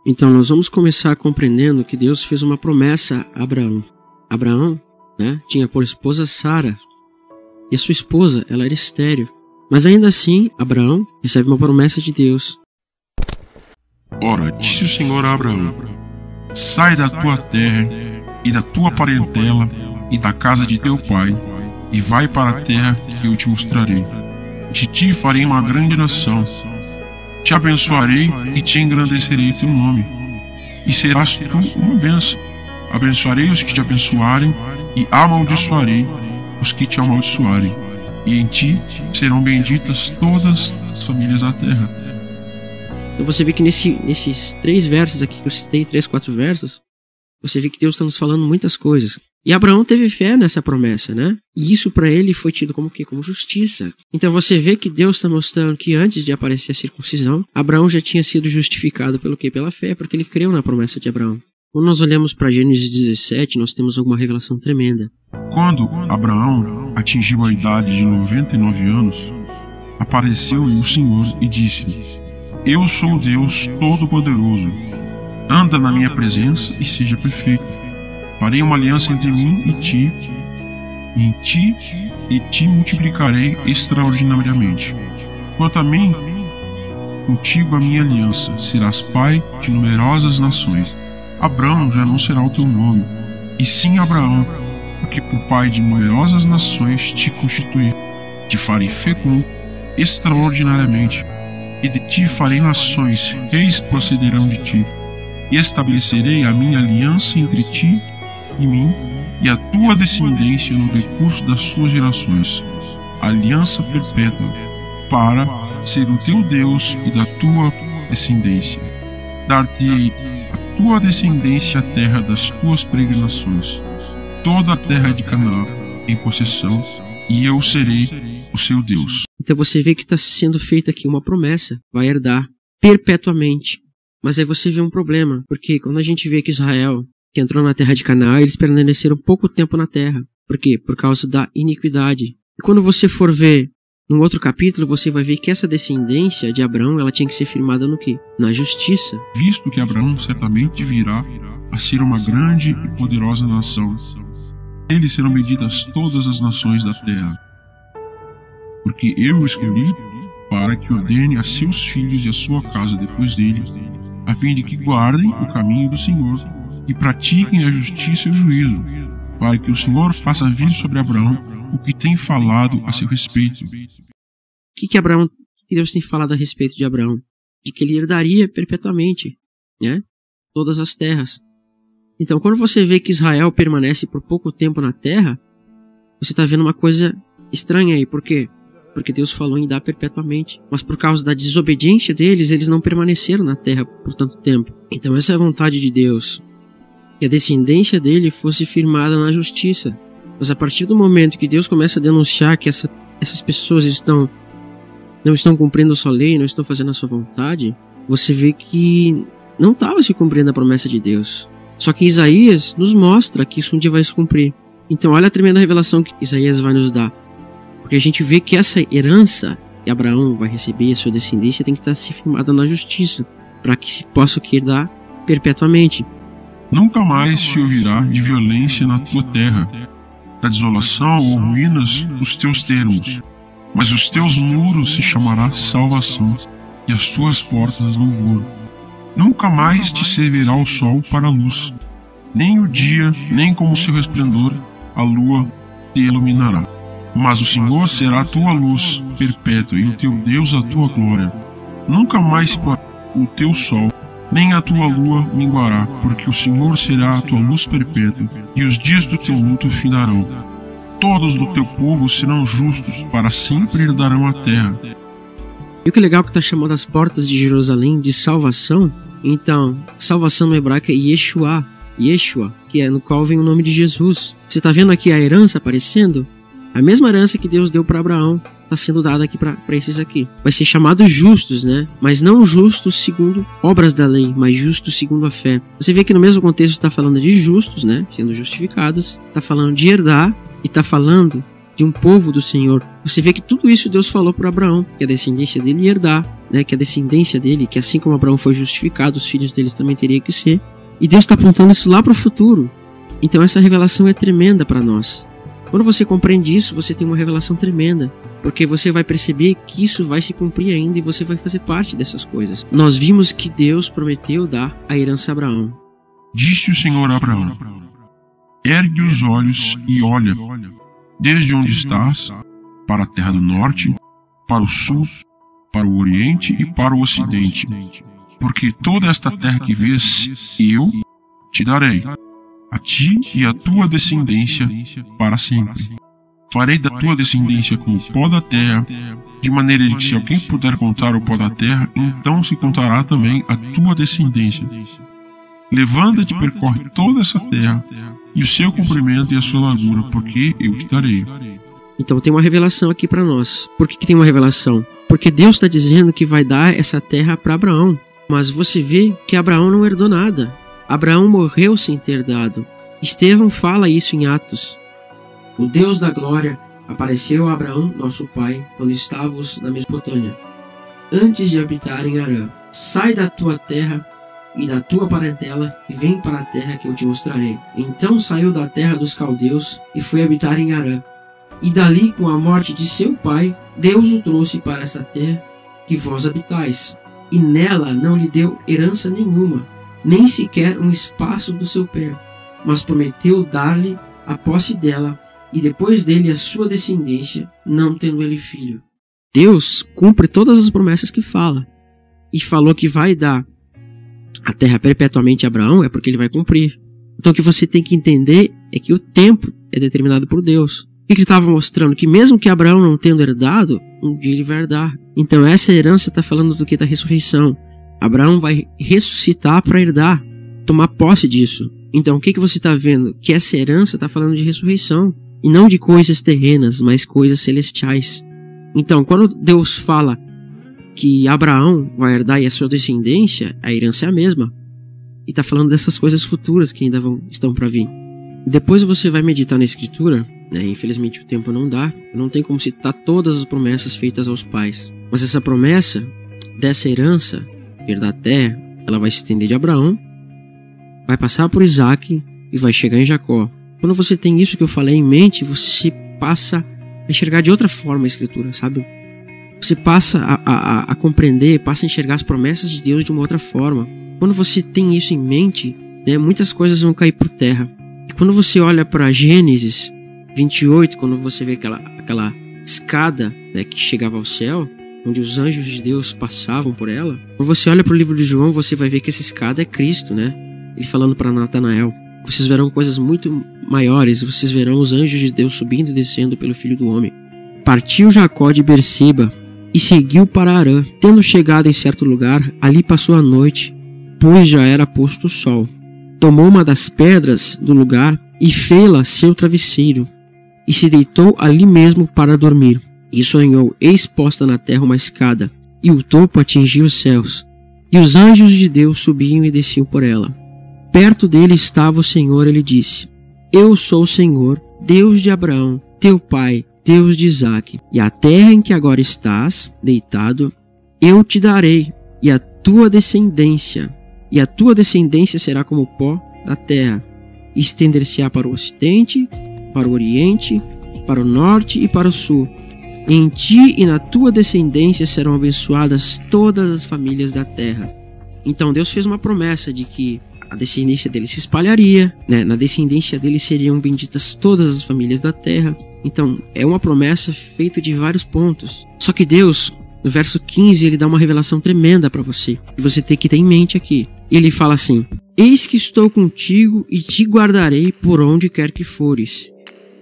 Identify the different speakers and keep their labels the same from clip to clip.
Speaker 1: Então nós vamos começar compreendendo que Deus fez uma promessa a Abraão. Abraão, tinha por esposa Sara, e a sua esposa, ela era estéril. Mas ainda assim, Abraão recebe uma promessa de Deus.
Speaker 2: Ora, disse o Senhor a Abraão: sai da tua terra e da tua parentela e da casa de teu pai, e vai para a terra que eu te mostrarei. De ti farei uma grande nação, te abençoarei e te engrandecerei teu nome, e serás tu uma bênção. Abençoarei os que te abençoarem, e amaldiçoarei os que te amaldiçoarem, e em ti serão benditas todas as famílias da terra.
Speaker 1: Então você vê que nesses 3 versos aqui que eu citei, 3, 4 versos, você vê que Deus está nos falando muitas coisas. E Abraão teve fé nessa promessa, né? E isso para ele foi tido como quê? Como justiça. Então você vê que Deus está mostrando que antes de aparecer a circuncisão, Abraão já tinha sido justificado pelo quê? Pela fé, porque ele creu na promessa de Abraão. Quando nós olhamos para Gênesis 17, nós temos alguma revelação tremenda.
Speaker 2: Quando Abraão atingiu a idade de 99 anos, apareceu-lhe o Senhor e disse-lhe: eu sou o Deus Todo-Poderoso. Anda na minha presença e seja perfeito. Farei uma aliança entre mim e ti, e te multiplicarei extraordinariamente. Quanto a mim, contigo a minha aliança, serás pai de numerosas nações. Abraão já não será o teu nome, e sim Abraão, porque por pai de numerosas nações te constituí. Te farei fecundo extraordinariamente, e de ti farei nações, reis procederão de ti. E estabelecerei a minha aliança entre ti e mim, e a tua descendência no decurso das suas gerações, aliança perpétua, para ser o teu Deus e da tua descendência. Dar-te-ei a tua descendência a terra das tuas peregrinações, toda a terra de Canaã em possessão, e eu serei o seu Deus.
Speaker 1: Então você vê que está sendo feita aqui uma promessa, vai herdar perpetuamente. Mas aí você vê um problema, porque quando a gente vê que Israel, que entrou na terra de Canaã, eles permaneceram pouco tempo na terra. Por quê? Por causa da iniquidade. E quando você for ver num outro capítulo, você vai ver que essa descendência de Abraão, ela tinha que ser firmada no quê? Na justiça.
Speaker 2: Visto que Abraão certamente virá a ser uma grande e poderosa nação, neles serão benditas todas as nações da terra. Porque eu o escolhi para que ordene a seus filhos e a sua casa depois dele, a fim de que guardem o caminho do Senhor e pratiquem a justiça e o juízo, para que o Senhor faça vir sobre Abraão o que tem falado a seu respeito.
Speaker 1: O que Deus tem falado a respeito de Abraão? De que ele herdaria perpetuamente, todas as terras. Então, quando você vê que Israel permanece por pouco tempo na terra, você está vendo uma coisa estranha aí. Por quê? Porque Deus falou em dar perpetuamente. Mas por causa da desobediência deles, eles não permaneceram na terra por tanto tempo. Então essa é a vontade de Deus, que a descendência dele fosse firmada na justiça. Mas a partir do momento que Deus começa a denunciar que essas pessoas não estão cumprindo a sua lei, não estão fazendo a sua vontade, você vê que não estava se cumprindo a promessa de Deus. Só que Isaías nos mostra que isso um dia vai se cumprir. Então olha a tremenda revelação que Isaías vai nos dar. Porque a gente vê que essa herança que Abraão vai receber, a sua descendência, tem que estar se firmada na justiça, para que se possa herdar perpetuamente.
Speaker 2: Nunca mais se ouvirá de violência na tua terra, da desolação ou ruínas nos teus termos, mas os teus muros se chamará salvação, e as tuas portas louvor. Nunca mais te servirá o sol para a luz, nem o dia, nem como seu resplendor, a lua te iluminará. Mas o Senhor será a tua luz perpétua, e o teu Deus a tua glória. Nunca mais o teu sol, nem a tua lua minguará, porque o Senhor será a tua luz perpétua, e os dias do teu luto findarão. Todos do teu povo serão justos, para sempre herdarão a terra.
Speaker 1: E o que legal que está chamando as portas de Jerusalém de salvação? Então, salvação no hebraico é Yeshua, que é no qual vem o nome de Jesus. Você está vendo aqui a herança aparecendo? A mesma herança que Deus deu para Abraão está sendo dada aqui para esses aqui. Vai ser chamados justos, Mas não justos segundo obras da lei, mas justos segundo a fé. Você vê que no mesmo contexto está falando de justos, Sendo justificados. Está falando de herdar e está falando de um povo do Senhor. Você vê que tudo isso Deus falou para Abraão, que a descendência dele ia herdar né, que a descendência dele, que assim como Abraão foi justificado, os filhos deles também teriam que ser. E Deus está apontando isso lá para o futuro. Então essa revelação é tremenda para nós. Quando você compreende isso, você tem uma revelação tremenda, porque você vai perceber que isso vai se cumprir ainda e você vai fazer parte dessas coisas. Nós vimos que Deus prometeu dar a herança a Abraão.
Speaker 2: Disse o Senhor a Abraão: ergue os olhos e olha, desde onde estás, para a terra do norte, para o sul, para o oriente e para o ocidente, porque toda esta terra que vês, eu te darei, a ti e à tua descendência para sempre. Farei da tua descendência como o pó da terra, de maneira que se alguém puder contar o pó da terra, então se contará também a tua descendência. Levanta-te e percorre toda essa terra, e o seu comprimento e a sua largura, porque eu te darei.
Speaker 1: Então tem uma revelação aqui para nós. Por que tem uma revelação? Porque Deus está dizendo que vai dar essa terra para Abraão. Mas você vê que Abraão não herdou nada. Abraão morreu sem ter dado. Estevão fala isso em Atos. O Deus da glória apareceu a Abraão, nosso pai, quando estávamos na Mesopotâmia, antes de habitar em Harã. Sai da tua terra e da tua parentela e vem para a terra que eu te mostrarei. Então saiu da terra dos caldeus e foi habitar em Harã. E dali, com a morte de seu pai, Deus o trouxe para esta terra que vós habitais. E nela não lhe deu herança nenhuma, nem sequer um espaço do seu pé, mas prometeu dar-lhe a posse dela, e depois dele a sua descendência, não tendo ele filho. Deus cumpre todas as promessas que fala, e falou que vai dar a terra perpetuamente a Abraão, é porque ele vai cumprir. Então o que você tem que entender é que o tempo é determinado por Deus. O que ele estava mostrando? Que mesmo que Abraão não tendo herdado, um dia ele vai herdar. Então essa herança está falando do que? Da ressurreição. Abraão vai ressuscitar para herdar, tomar posse disso. Então o que você está vendo? Que essa herança está falando de ressurreição. E não de coisas terrenas, mas coisas celestiais. Então quando Deus fala que Abraão vai herdar e a sua descendência, a herança é a mesma. E está falando dessas coisas futuras que ainda estão para vir. Depois você vai meditar na Escritura, né? Infelizmente o tempo não dá, não tem como citar todas as promessas feitas aos pais. Mas essa promessa dessa herança, herdar a terra, ela vai se estender de Abraão, vai passar por Isaac e vai chegar em Jacó. Quando você tem isso que eu falei em mente, você passa a enxergar de outra forma a Escritura, sabe? Você passa a compreender, passa a enxergar as promessas de Deus de uma outra forma. Quando você tem isso em mente, né, muitas coisas vão cair por terra. E quando você olha para Gênesis 28, quando você vê aquela escada, né, que chegava ao céu, onde os anjos de Deus passavam por ela, quando você olha para o livro de João, você vai ver que essa escada é Cristo, né? Ele falando para Natanael. Vocês verão coisas muito maiores, vocês verão os anjos de Deus subindo e descendo pelo Filho do Homem. Partiu Jacó de Berseba e seguiu para Harã. Tendo chegado em certo lugar, ali passou a noite, pois já era posto o sol. Tomou uma das pedras do lugar e fê-la seu travesseiro, e se deitou ali mesmo para dormir. E sonhou, eis posta na terra uma escada, e o topo atingia os céus, e os anjos de Deus subiam e desciam por ela. Perto dele estava o Senhor, ele disse: Eu sou o Senhor, Deus de Abraão, teu pai, Deus de Isaque, e a terra em que agora estás deitado, eu te darei, e a tua descendência será como o pó da terra, e estender-se-á para o ocidente, para o oriente, para o norte e para o sul. Em ti e na tua descendência serão abençoadas todas as famílias da terra. Então Deus fez uma promessa de que a descendência dele se espalharia, né? Na descendência dele seriam benditas todas as famílias da terra. Então é uma promessa feita de vários pontos. Só que Deus, no verso 15, ele dá uma revelação tremenda para você, que você tem que ter em mente aqui. Ele fala assim: Eis que estou contigo e te guardarei por onde quer que fores,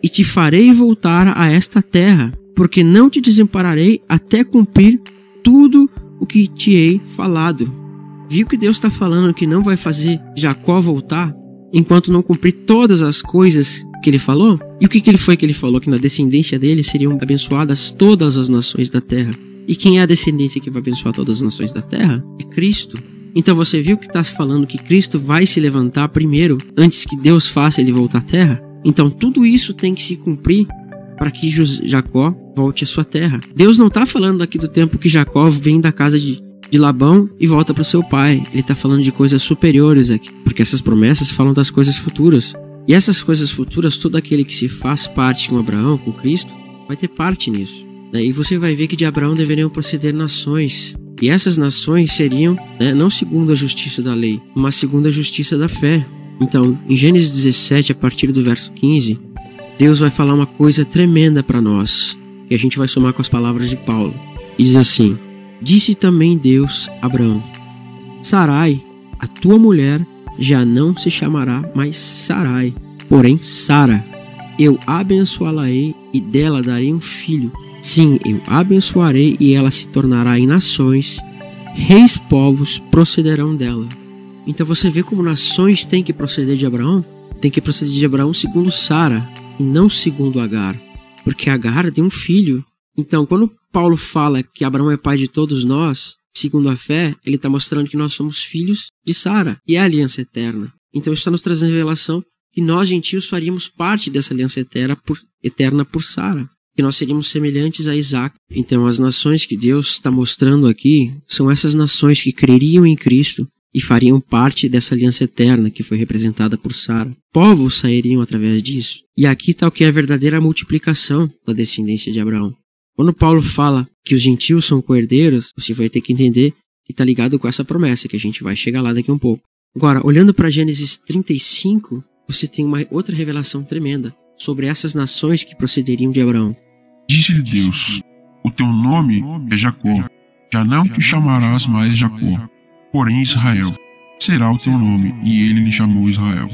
Speaker 1: e te farei voltar a esta terra, porque não te desampararei até cumprir tudo o que te hei falado. Viu que Deus está falando que não vai fazer Jacó voltar enquanto não cumprir todas as coisas que ele falou? E o que ele falou? Que na descendência dele seriam abençoadas todas as nações da terra. E quem é a descendência que vai abençoar todas as nações da terra? É Cristo. Então você viu que está falando que Cristo vai se levantar primeiro, antes que Deus faça ele voltar à terra? Então tudo isso tem que se cumprir para que Jacó volte à sua terra. Deus não está falando aqui do tempo que Jacó vem da casa de de Labão e volta para o seu pai. Ele está falando de coisas superiores aqui, porque essas promessas falam das coisas futuras. E essas coisas futuras, todo aquele que se faz parte com Abraão, com Cristo, vai ter parte nisso. E você vai ver que de Abraão deveriam proceder nações. E essas nações seriam, não segundo a justiça da lei, mas segundo a justiça da fé. Então, em Gênesis 17, a partir do verso 15, Deus vai falar uma coisa tremenda para nós, que a gente vai somar com as palavras de Paulo. E diz assim: disse também Deus a Abraão: Sarai, a tua mulher, já não se chamará mais Sarai, porém Sara. Eu abençoá-la-ei e dela darei um filho. Sim, eu abençoarei e ela se tornará em nações, reis povos procederão dela. Então você vê como nações têm que proceder de Abraão? Tem que proceder de Abraão segundo Sara e não segundo Agar, porque Agar tem um filho. Então quando Paulo fala que Abraão é pai de todos nós, segundo a fé, ele está mostrando que nós somos filhos de Sara e é a aliança eterna. Então isso está nos trazendo revelação que nós gentios faríamos parte dessa aliança eterna por Sara, que nós seríamos semelhantes a Isaac. Então as nações que Deus está mostrando aqui são essas nações que creriam em Cristo e fariam parte dessa aliança eterna que foi representada por Sara. Povos sairiam através disso. E aqui está o que é a verdadeira multiplicação da descendência de Abraão. Quando Paulo fala que os gentios são co-herdeiros, você vai ter que entender que está ligado com essa promessa, que a gente vai chegar lá daqui um pouco. Agora, olhando para Gênesis 35, você tem uma outra revelação tremenda sobre essas nações que procederiam de Abraão.
Speaker 2: Disse-lhe Deus: o teu nome é Jacó, já não te chamarás mais Jacó, porém Israel será o teu nome. E ele lhe chamou Israel.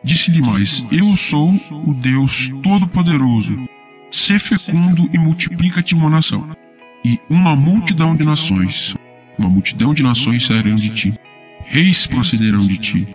Speaker 2: Disse-lhe mais: eu sou o Deus Todo-Poderoso, sê fecundo e multiplica-te uma nação, e uma multidão de nações sairão de ti, reis procederão de ti.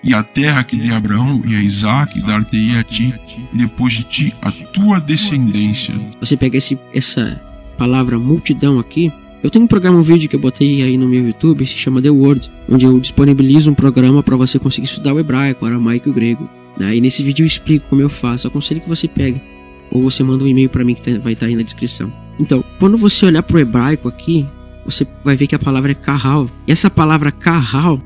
Speaker 2: E a terra que dei a Abraão e a Isaac dar-te-ei a ti, e depois de ti a tua descendência.
Speaker 1: Você pega essa palavra multidão aqui. Eu tenho um vídeo que eu botei aí no meu YouTube, se chama The Word, onde eu disponibilizo um programa para você conseguir estudar o hebraico, o aramaico e o grego. E nesse vídeo eu explico como eu faço. Eu aconselho que você pegue, ou você manda um e-mail para mim que vai estar aí na descrição. Então, quando você olhar para o hebraico aqui, você vai ver que a palavra é kahal. E essa palavra kahal,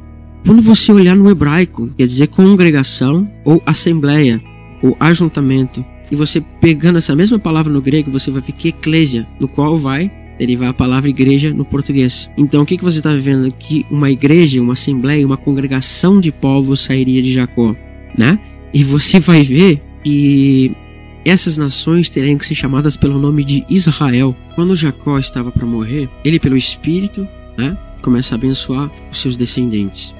Speaker 1: quando você olhar no hebraico, quer dizer congregação, ou assembleia, ou ajuntamento. E você pegando essa mesma palavra no grego, você vai ver que eclésia, no qual vai derivar a palavra igreja no português. Então o que você está vendo aqui? Uma igreja, uma assembleia, uma congregação de povos sairia de Jacó, né? E você vai ver que essas nações teriam que ser chamadas pelo nome de Israel. Quando Jacó estava para morrer, ele pelo Espírito, começa a abençoar os seus descendentes.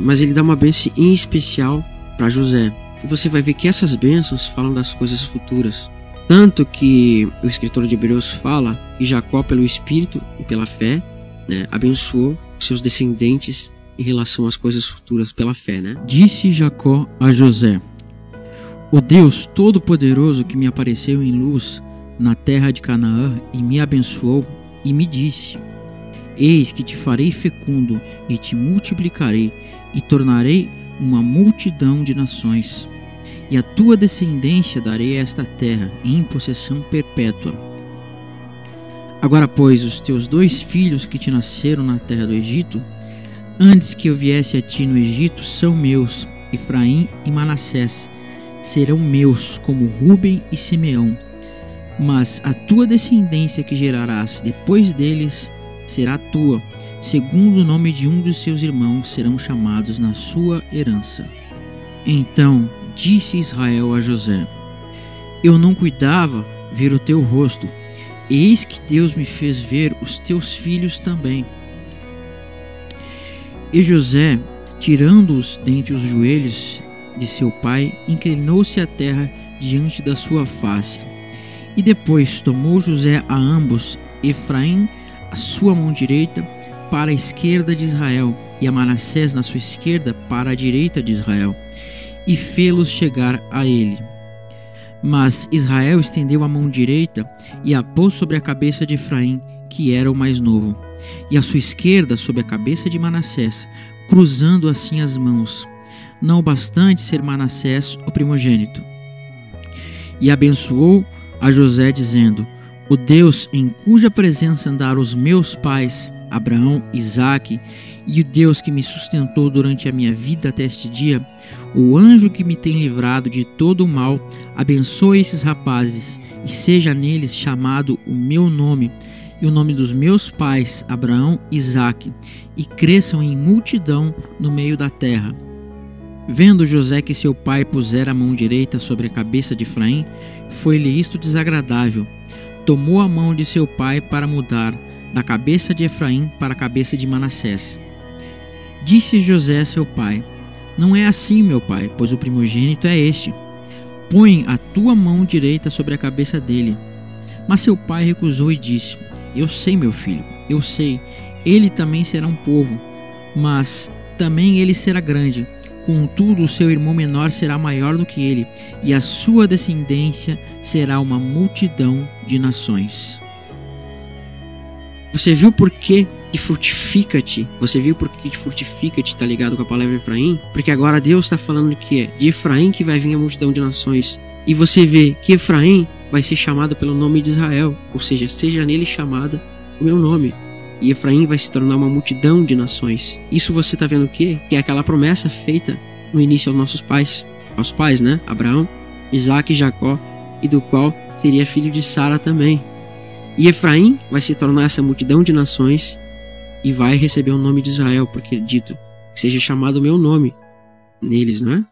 Speaker 1: Mas ele dá uma bênção em especial para José. E você vai ver que essas bênçãos falam das coisas futuras. Tanto que o escritor de Hebreus fala que Jacó, pelo Espírito e pela fé, abençoou os seus descendentes em relação às coisas futuras pela fé. Disse Jacó a José: o Deus Todo-Poderoso que me apareceu em luz na terra de Canaã e me abençoou e me disse: eis que te farei fecundo e te multiplicarei e tornarei uma multidão de nações. E a tua descendência darei a esta terra em possessão perpétua. Agora, pois, os teus 2 filhos que te nasceram na terra do Egito, antes que eu viesse a ti no Egito, são meus, Efraim e Manassés, serão meus, como Ruben e Simeão. Mas a tua descendência que gerarás depois deles será tua, segundo o nome de um dos seus irmãos serão chamados na sua herança. Então disse Israel a José: eu não cuidava ver o teu rosto, eis que Deus me fez ver os teus filhos também. E José, tirando-os dentre os joelhos de seu pai, inclinou-se à terra diante da sua face. E depois tomou José a ambos, Efraim a sua mão direita para a esquerda de Israel, e a Manassés na sua esquerda para a direita de Israel, e fê-los chegar a ele. Mas Israel estendeu a mão direita e a pôs sobre a cabeça de Efraim, que era o mais novo, e a sua esquerda sobre a cabeça de Manassés, cruzando assim as mãos, não bastante ser Manassés o primogênito. E abençoou a José, dizendo: o Deus em cuja presença andaram os meus pais,
Speaker 3: Abraão, Isaque e o Deus que me sustentou durante a minha vida até este dia, o anjo que me tem livrado de todo o mal, abençoe esses rapazes e seja neles chamado o meu nome e o nome dos meus pais, Abraão e Isaque, e cresçam em multidão no meio da terra. Vendo José que seu pai pusera a mão direita sobre a cabeça de Efraim, foi-lhe isto desagradável. Tomou a mão de seu pai para mudar da cabeça de Efraim para a cabeça de Manassés. Disse José a seu pai: Não é assim, meu pai, pois o primogênito é este. Põe a tua mão direita sobre a cabeça dele. Mas seu pai recusou e disse: Eu sei, meu filho, eu sei. Ele também será um povo, mas também ele será grande. Contudo, o seu irmão menor será maior do que ele, e a sua descendência será uma multidão de nações.
Speaker 1: Você viu por que frutifica-te? Você viu por que frutifica-te tá ligado com a palavra Efraim? Porque agora Deus está falando que é de Efraim que vai vir a multidão de nações. E você vê que Efraim vai ser chamado pelo nome de Israel, ou seja, seja nele chamada o meu nome. E Efraim vai se tornar uma multidão de nações. Isso você está vendo o quê? Que é aquela promessa feita no início aos nossos pais. Aos pais, né? Abraão, Isaque e Jacó, e do qual seria filho de Sara também. E Efraim vai se tornar essa multidão de nações e vai receber o nome de Israel, porque é dito que seja chamado o meu nome neles, não é?